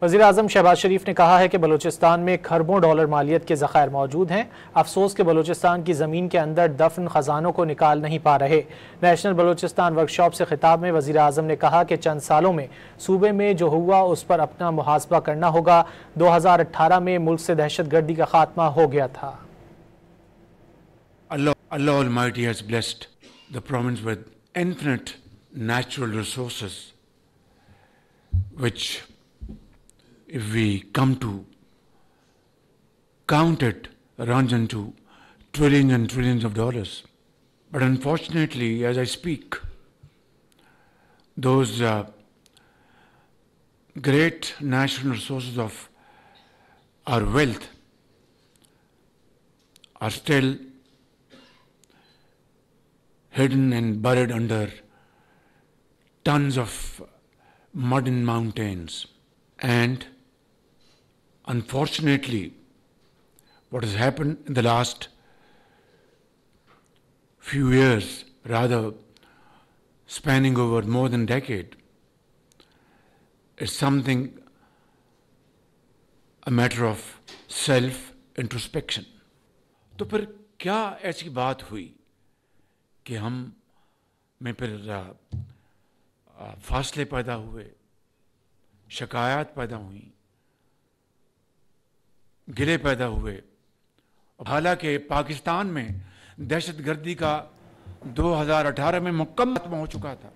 वज़ीर-ए-आज़म शहबाज शरीफ ने कहा है कि बलूचिस्तान में खरबों डॉलर मालियत के ज़खायर मौजूद हैं। अफसोस के बलूचिस्तान की ज़मीन के अंदर दफन ख़जानों को निकाल नहीं पा रहे। नेशनल बलूचिस्तान वर्कशॉप से खिताब में वज़ीर-ए-आज़म ने कहा कि चंद सालों में सूबे में जो हुआ उस पर अपना मुहासबा करना होगा। 2018 में मुल्क से दहशत गर्दी का खात्मा हो गया था। Allah Almighty has blessed the province with infinite natural resources, which, if we come to count it, runs into trillions and trillions of dollars. But unfortunately, as I speak, those great national resources of our wealth are still hidden and buried under tons of mud and mountains. And unfortunately, what has happened in the last few years, rather spanning over more than a decade, is something, a matter of self-introspection. तो फिर क्या ऐसी बात हुई कि हम में फिर फासले पैदा हुए, शिकायत पैदा हुई, गिले पैदा हुए। हालांकि पाकिस्तान में दहशतगर्दी का 2018 में मुकम्मल खात्मा हो चुका था।